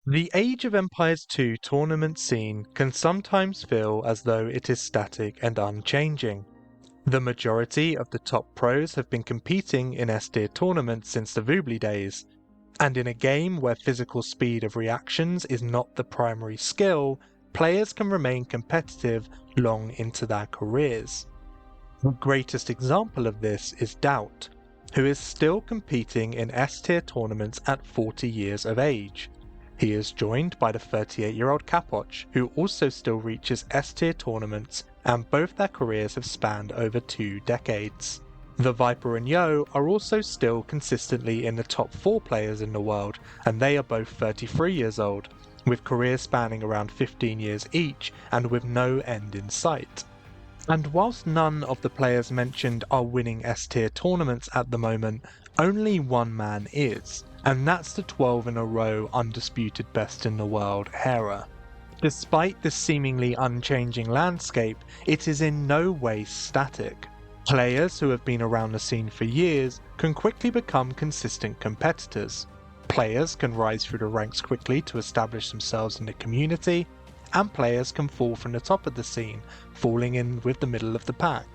The Age of Empires 2 tournament scene can sometimes feel as though it is static and unchanging. The majority of the top pros have been competing in S-tier tournaments since the Voobly days, and in a game where physical speed of reactions is not the primary skill, players can remain competitive long into their careers. The greatest example of this is Doubt, who is still competing in S-tier tournaments at 40 years of age. He is joined by the 38-year-old Capoch, who also still reaches S-tier tournaments, and both their careers have spanned over 2 decades. The Viper and Yo are also still consistently in the top 4 players in the world, and they are both 33 years old, with careers spanning around 15 years each and with no end in sight. And whilst none of the players mentioned are winning S-tier tournaments at the moment, only one man is, and that's the 12 in a row undisputed best in the world, Hera. Despite this seemingly unchanging landscape, it is in no way static. Players who have been around the scene for years can quickly become consistent competitors. Players can rise through the ranks quickly to establish themselves in the community, and players can fall from the top of the scene, falling in with the middle of the pack.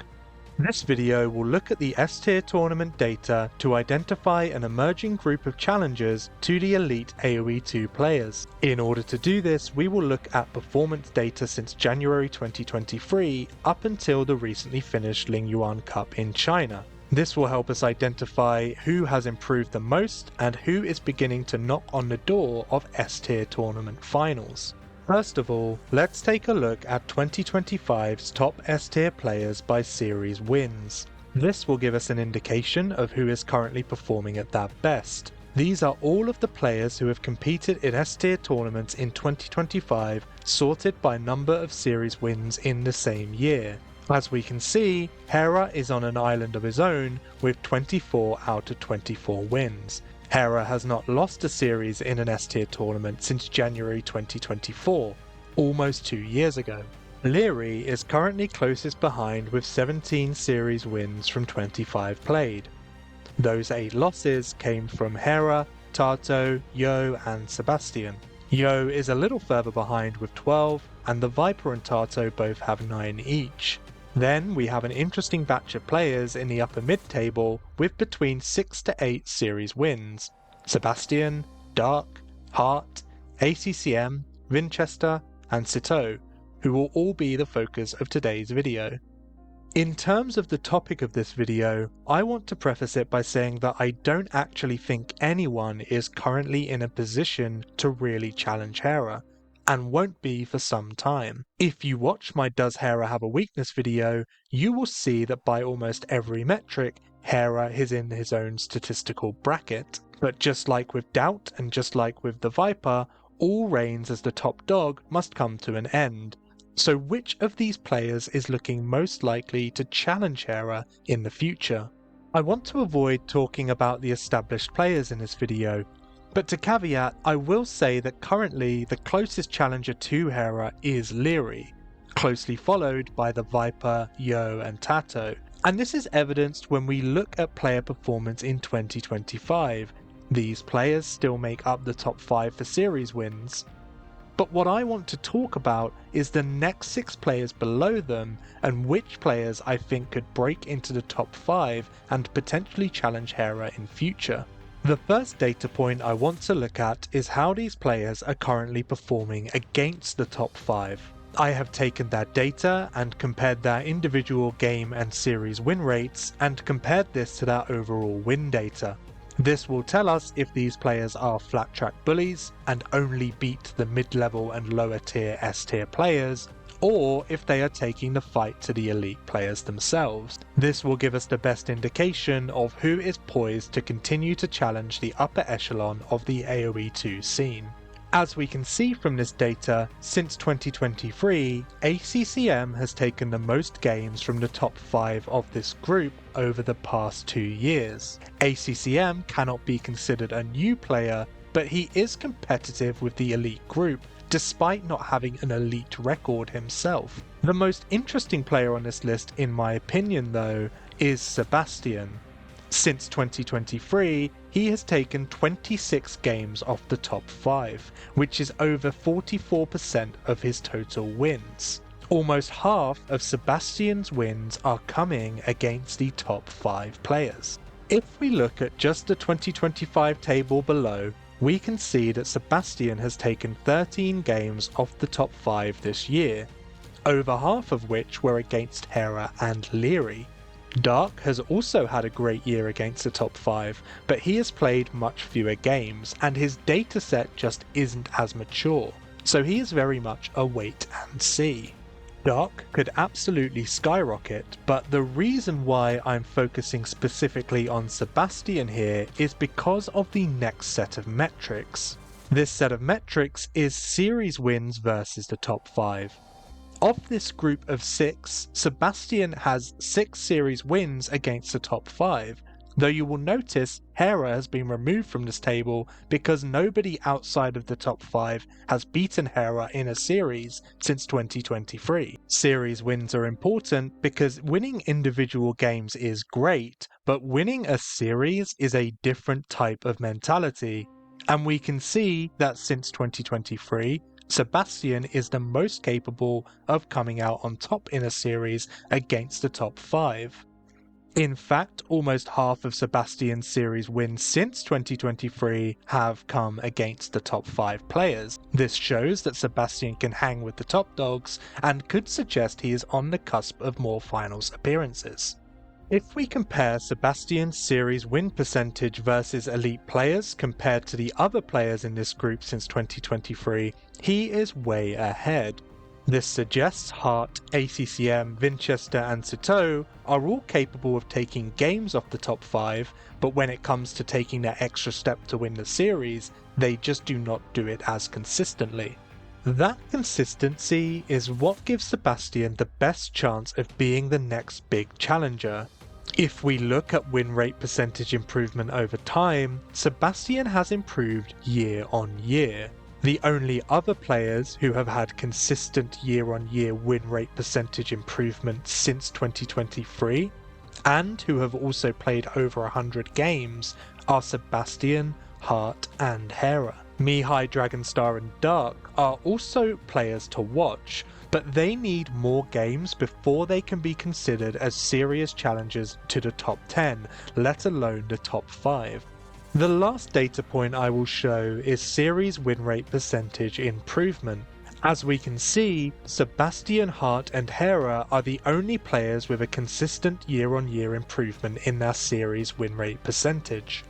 This video will look at the S-tier tournament data to identify an emerging group of challengers to the elite AOE2 players. In order to do this, we will look at performance data since January 2023 up until the recently finished LingYuan Cup in China. This will help us identify who has improved the most and who is beginning to knock on the door of S-tier tournament finals. First of all, let's take a look at 2025's top S-tier players by series wins. This will give us an indication of who is currently performing at their best. These are all of the players who have competed in S-tier tournaments in 2025, sorted by number of series wins in the same year. As we can see, Hera is on an island of his own with 24 out of 24 wins. Hera has not lost a series in an S-tier tournament since January 2024, almost 2 years ago. Leary is currently closest behind with 17 series wins from 25 played. Those 8 losses came from Hera, Tato, Yo and Sebastian. Yo is a little further behind with 12, and the Viper and Tato both have 9 each. Then we have an interesting batch of players in the upper mid-table with between 6 to 8 series wins. Sebastian, Dark, Hart, ACCM, Winchester and Citeaux, who will all be the focus of today's video. In terms of the topic of this video, I want to preface it by saying that I don't actually think anyone is currently in a position to really challenge Hera, and won't be for some time. If you watch my Does Hera Have a Weakness video, you will see that by almost every metric, Hera is in his own statistical bracket. But just like with Doubt and just like with the Viper, all reigns as the top dog must come to an end. So which of these players is looking most likely to challenge Hera in the future? I want to avoid talking about the established players in this video, but to caveat, I will say that currently the closest challenger to Hera is Leary, closely followed by the Viper, Yo and Tato. And this is evidenced when we look at player performance in 2025. These players still make up the top 5 for series wins. But what I want to talk about is the next 6 players below them and which players I think could break into the top 5 and potentially challenge Hera in future. The first data point I want to look at is how these players are currently performing against the top 5. I have taken their data and compared their individual game and series win rates and compared this to their overall win data. This will tell us if these players are flat track bullies and only beat the mid-level and lower tier S-tier players, or if they are taking the fight to the elite players themselves. This will give us the best indication of who is poised to continue to challenge the upper echelon of the AOE2 scene. As we can see from this data, since 2023, ACCM has taken the most games from the top 5 of this group over the past 2 years. ACCM cannot be considered a new player, but he is competitive with the elite group, despite not having an elite record himself. The most interesting player on this list, in my opinion though, is Sebastian. Since 2023, he has taken 26 games off the top 5, which is over 44% of his total wins. Almost half of Sebastian's wins are coming against the top 5 players. If we look at just the 2025 table below, we can see that Sebastian has taken 13 games off the top 5 this year, over half of which were against Hera and Leary. Dark has also had a great year against the top 5, but he has played much fewer games and his dataset just isn't as mature, so he is very much a wait and see. Dark could absolutely skyrocket, but the reason why I'm focusing specifically on Sebastian here is because of the next set of metrics. This set of metrics is series wins versus the top 5. Of this group of 6, Sebastian has 6 series wins against the top 5, though you will notice Hera has been removed from this table because nobody outside of the top 5 has beaten Hera in a series since 2023. Series wins are important because winning individual games is great, but winning a series is a different type of mentality. And we can see that since 2023, Sebastian is the most capable of coming out on top in a series against the top 5. In fact, almost half of Sebastian's series wins since 2023 have come against the top 5 players. This shows that Sebastian can hang with the top dogs and could suggest he is on the cusp of more finals appearances. If we compare Sebastian's series win percentage versus elite players compared to the other players in this group since 2023, he is way ahead. This suggests Hart, ACCM, Vinchester and Citeaux are all capable of taking games off the top 5, but when it comes to taking that extra step to win the series, they just do not do it as consistently. That consistency is what gives Sebastian the best chance of being the next big challenger. If we look at win rate percentage improvement over time, Sebastian has improved year on year. The only other players who have had consistent year-on-year win rate percentage improvement since 2023, and who have also played over 100 games, are Sebastian, Hart and Hera. Mihai, Dragonstar and Dark are also players to watch, but they need more games before they can be considered as serious challengers to the top 10, let alone the top 5. The last data point I will show is series win rate percentage improvement. As we can see, Sebastian, Hart and Hera are the only players with a consistent year-on-year improvement in their series win rate percentage.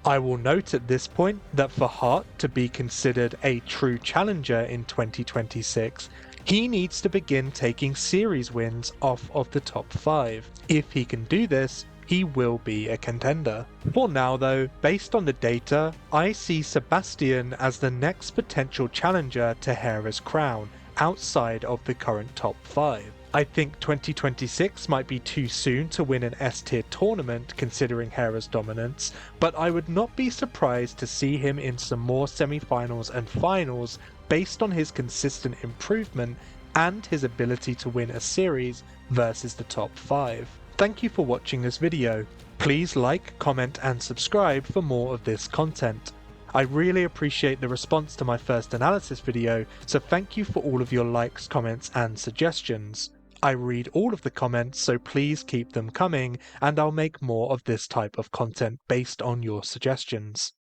I will note at this point that for Hart to be considered a true challenger in 2026, he needs to begin taking series wins off of the top 5. If he can do this, he will be a contender. For now though, based on the data, I see Sebastian as the next potential challenger to Hera's crown, outside of the current top 5. I think 2026 might be too soon to win an S-tier tournament considering Hera's dominance, but I would not be surprised to see him in some more semi-finals and finals based on his consistent improvement and his ability to win a series versus the top 5. Thank you for watching this video. Please like, comment and subscribe for more of this content. I really appreciate the response to my first analysis video, so thank you for all of your likes, comments and suggestions. I read all of the comments, so please keep them coming and I'll make more of this type of content based on your suggestions.